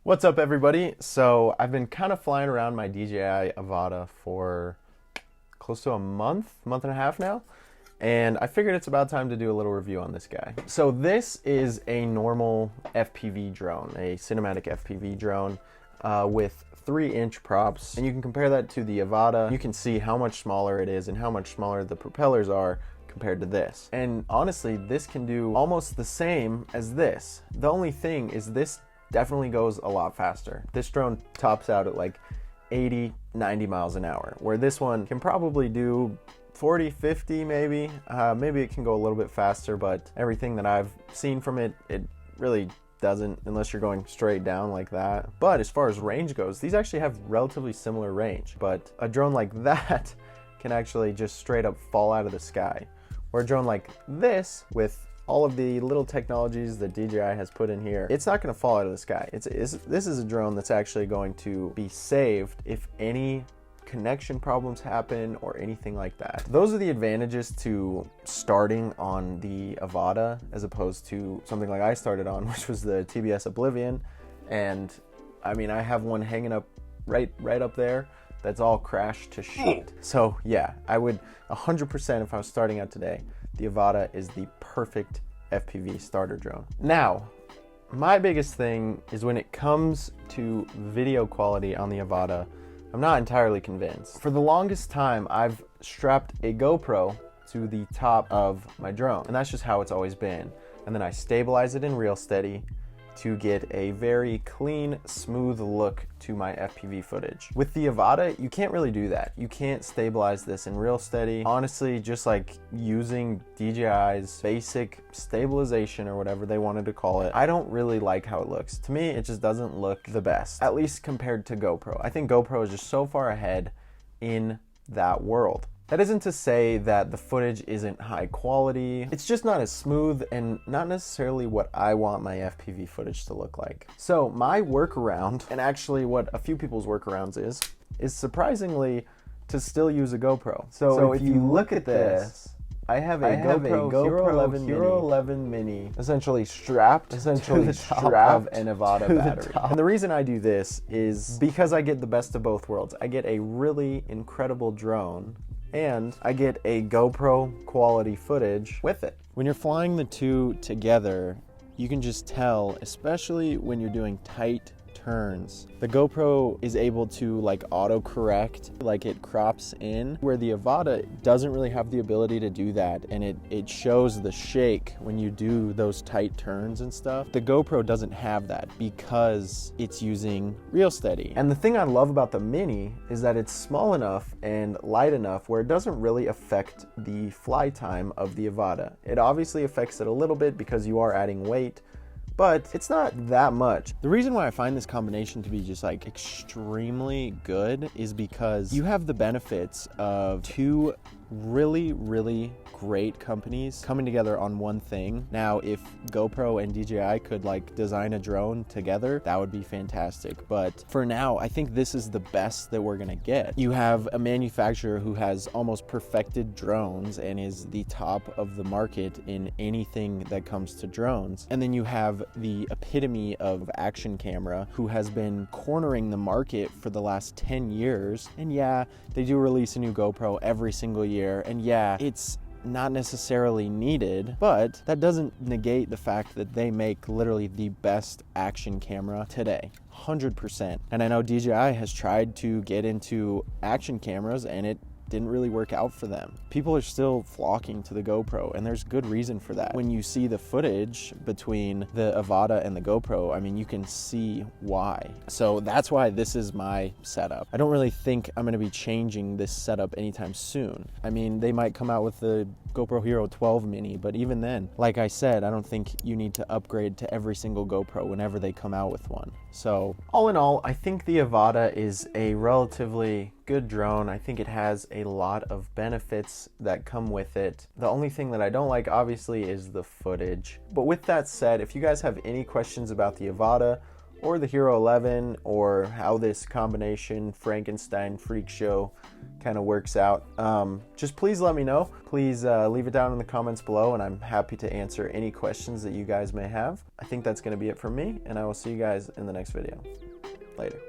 What's up, everybody? So I've been kind of flying around my DJI Avata for close to a month and a half now, and I figured it's about time to do a little review on this guy. So this is a normal FPV drone, a cinematic FPV drone with 3-inch props, and you can compare that to the Avata. You can see how much smaller it is and how much smaller the propellers are compared to this. And honestly, this can do almost the same as this. The only thing is this definitely goes a lot faster. This drone tops out at like 80, 90 miles an hour, where this one can probably do 40, 50 maybe. Maybe it can go a little bit faster, but everything that I've seen from it, it really doesn't, unless you're going straight down like that. But as far as range goes, these actually have relatively similar range, but a drone like that can actually just straight up fall out of the sky. Or a drone like this, with all of the little technologies that DJI has put in here, it's not going to fall out of the sky. This is a drone that's actually going to be saved if any connection problems happen or anything like that. Those are the advantages to starting on the Avata as opposed to something like I started on, which was the TBS Oblivion. And I mean, I have one hanging up right up there that's all crashed to shit. So yeah, I would 100%, if I was starting out today, the Avata is the perfect FPV starter drone. Now, my biggest thing is when it comes to video quality on the Avata, I'm not entirely convinced. For the longest time, I've strapped a GoPro to the top of my drone, and that's just how it's always been. And then I stabilize it in RealSteady to get a very clean, smooth look to my FPV footage. With the Avata, you can't really do that. You can't stabilize this in RealSteady. Honestly, just like using DJI's basic stabilization or whatever they wanted to call it, I don't really like how it looks. To me, it just doesn't look the best, at least compared to GoPro. I think GoPro is just so far ahead in that world. That isn't to say that the footage isn't high quality. It's just not as smooth and not necessarily what I want my FPV footage to look like. So my workaround, and actually what a few people's workarounds is surprisingly to still use a GoPro. So if you look at this, I have a GoPro Hero 11 Mini essentially strapped to the top of an Avata battery. And the reason I do this is because I get the best of both worlds. I get a really incredible drone, and I get a GoPro quality footage with it. When you're flying the two together, you can just tell, especially when you're doing tight turns, the GoPro is able to like auto-correct, like it crops in, where the Avata doesn't really have the ability to do that, and it shows the shake when you do those tight turns and stuff. The GoPro doesn't have that because it's using RealSteady. And the thing I love about the Mini is that it's small enough and light enough where it doesn't really affect the fly time of the Avata. It obviously affects it a little bit because you are adding weight, but it's not that much. The reason why I find this combination to be just like extremely good is because you have the benefits of two really great companies coming together on one thing. Now, if GoPro and DJI could like design a drone together, that would be fantastic. But for now, I think this is the best that we're gonna get. You have a manufacturer who has almost perfected drones and is the top of the market in anything that comes to drones. And then you have the epitome of action camera who has been cornering the market for the last 10 years. And yeah, they do release a new GoPro every single year. And yeah, it's not necessarily needed, but that doesn't negate the fact that they make literally the best action camera today, 100%. And I know DJI has tried to get into action cameras and it didn't really work out for them. People are still flocking to the GoPro, and there's good reason for that. When you see the footage between the Avata and the GoPro, I mean, you can see why. So that's why this is my setup. I don't really think I'm gonna be changing this setup anytime soon. I mean, they might come out with the GoPro Hero 12 Mini, but even then, like I said, I don't think you need to upgrade to every single GoPro whenever they come out with one. So all in all, I think the Avata is a relatively good drone. I think it has a lot of benefits that come with it. The only thing that I don't like, obviously, is the footage. But with that said, if you guys have any questions about the Avata or the Hero 11, or how this combination Frankenstein freak show kind of works out, just please let me know. Please leave it down in the comments below, and I'm happy to answer any questions that you guys may have. I think that's going to be it from me, and I will see you guys in the next video. Later.